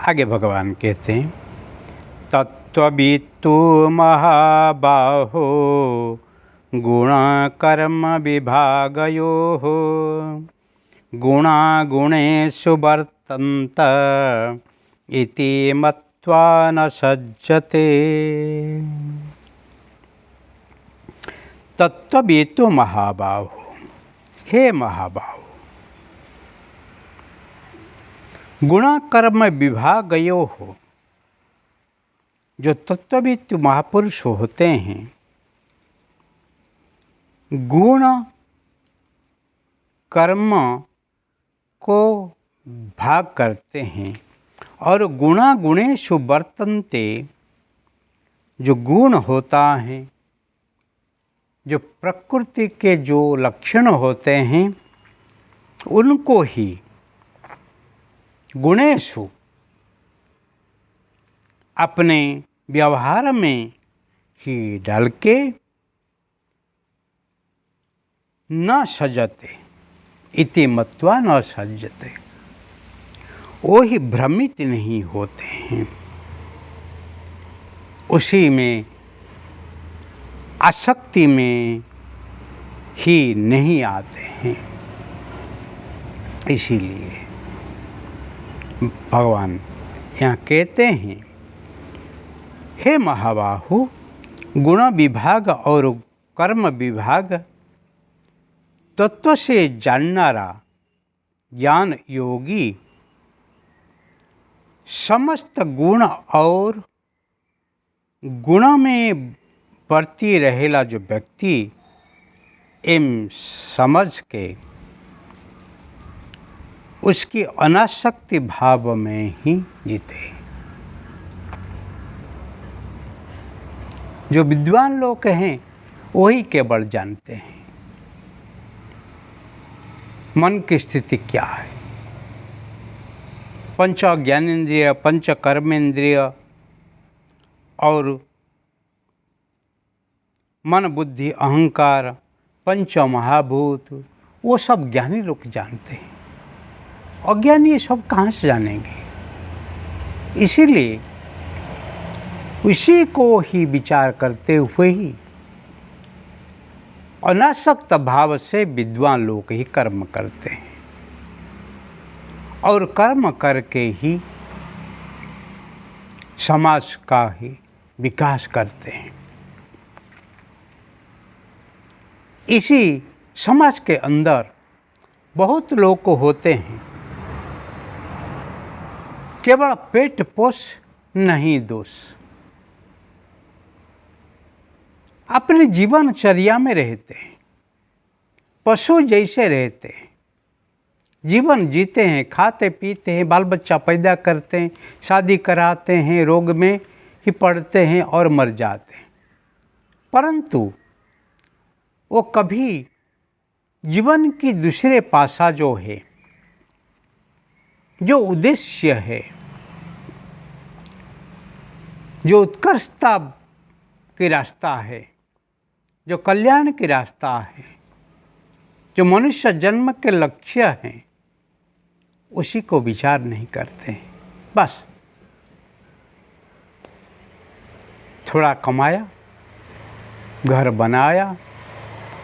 आगे भगवान कहते हैं, तत्त्ववित्तु महाबाहो गुण कर्म विभागयोः गुणा गुणेषु वर्तन्त इति मत्वा न सज्जते। तत्त्ववित्तु महाबाहो, हे महाबाहो, गुण कर्म विभागयोः, जो तत्त्ववित्त महापुरुष होते हैं गुण कर्म को भाग करते हैं और गुणा गुणेषु वर्तन्ते, जो गुण होता है, जो प्रकृति के जो लक्षण होते हैं उनको ही गुणेषु अपने व्यवहार में ही डाल के न सजते इति मत्वा न सज्जते, वो ही भ्रमित नहीं होते हैं, उसी में आसक्ति में ही नहीं आते हैं। इसीलिए भगवान यहाँ कहते हैं, हे महाबाहु, गुण विभाग और कर्म विभाग तत्व से जाननारा ज्ञान योगी समस्त गुण और गुण में बढ़ती रहेला जो व्यक्ति एम समझ के उसकी अनासक्ति भाव में ही जीते। जो विद्वान लोग हैं वही केवल जानते हैं मन की स्थिति क्या है। पंच ज्ञानेंद्रिय, पंच कर्मेंद्रिय और मन बुद्धि अहंकार, पंच महाभूत, वो सब ज्ञानी लोग जानते हैं। अज्ञानी ये सब कहाँ से जानेंगे। इसीलिए उसी को ही विचार करते हुए ही अनासक्त भाव से विद्वान लोग ही कर्म करते हैं और कर्म करके ही समाज का ही विकास करते हैं। इसी समाज के अंदर बहुत लोग होते हैं केवल पेट पोष नहीं दोष, अपने जीवनचर्या में रहते हैं, पशु जैसे रहते हैं, जीवन जीते हैं, खाते पीते हैं, बाल बच्चा पैदा करते हैं, शादी कराते हैं, रोग में ही पड़ते हैं और मर जाते हैं। परंतु वो कभी जीवन की दूसरे पासा जो है, जो उद्देश्य है, जो उत्कृष्टता की रास्ता है, जो कल्याण की रास्ता है, जो मनुष्य जन्म के लक्ष्य हैं, उसी को विचार नहीं करते हैं। बस थोड़ा कमाया, घर बनाया,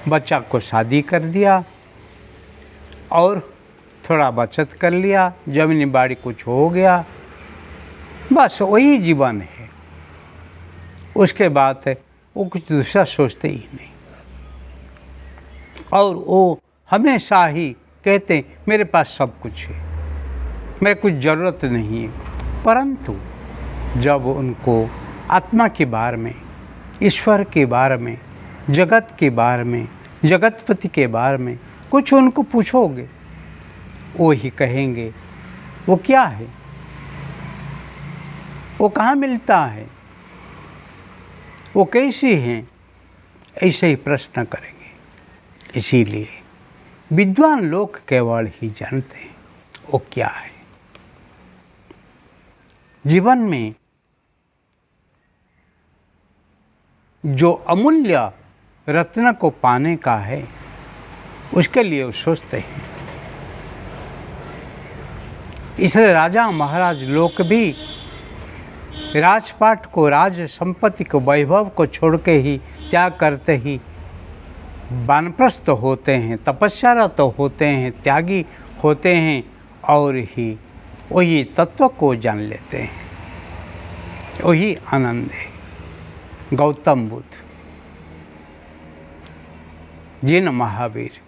बच्चा को शादी कर दिया और थोड़ा बचत कर लिया, जमीन बाड़ी कुछ हो गया, बस वही जीवन है। उसके बाद वो कुछ दूसरा सोचते ही नहीं और वो हमेशा ही कहते हैं मेरे पास सब कुछ है, मेरे कुछ ज़रूरत नहीं है। परंतु जब उनको आत्मा के बारे में, ईश्वर के बारे में, जगत के बारे में, जगतपति के बारे में कुछ उनको पूछोगे, वो ही कहेंगे वो क्या है, वो कहाँ मिलता है, वो कैसी हैं, ऐसे ही प्रश्न करेंगे। इसीलिए विद्वान लोग केवल ही जानते हैं वो क्या है। जीवन में जो अमूल्य रत्न को पाने का है, उसके लिए वो सोचते हैं। इसलिए राजा महाराज लोग भी राजपाट को, राज संपत्ति को, वैभव को छोड़ के ही, त्याग करते ही वानप्रस्थ होते हैं, तपस्यारत होते हैं, त्यागी होते हैं और ही वही तत्व को जान लेते हैं। वही आनंद है। गौतम बुद्ध, जिन महावीर,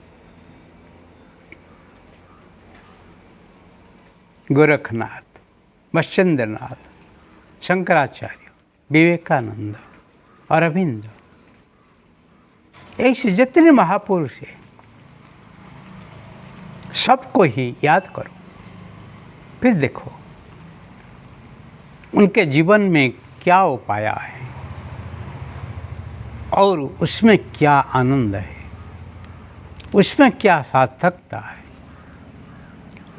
गोरखनाथ, मत्स्येंद्रनाथ, शंकराचार्य, विवेकानंद, अरविंद, ऐसे जितने महापुरुष हैं सबको ही याद करो, फिर देखो उनके जीवन में क्या वो पाया है और उसमें क्या आनंद है, उसमें क्या सार्थकता है।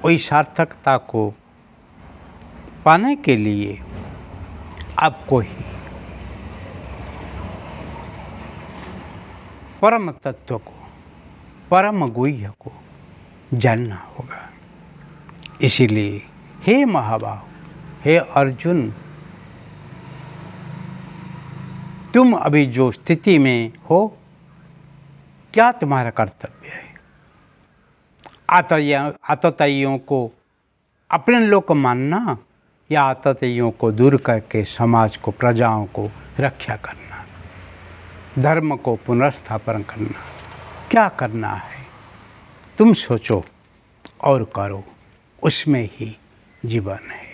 वही सार्थकता को पाने के लिए आपको ही परम तत्व को, परम गुह्य को जानना होगा। इसीलिए हे महाबाहु, हे अर्जुन, तुम अभी जो स्थिति में हो, क्या तुम्हारा कर्तव्य है? आतताइयों को अपने लोग मानना या आतताइयों को दूर करके समाज को, प्रजाओं को रक्षा करना, धर्म को पुनर्स्थापन करना, क्या करना है? तुम सोचो और करो, उसमें ही जीवन है।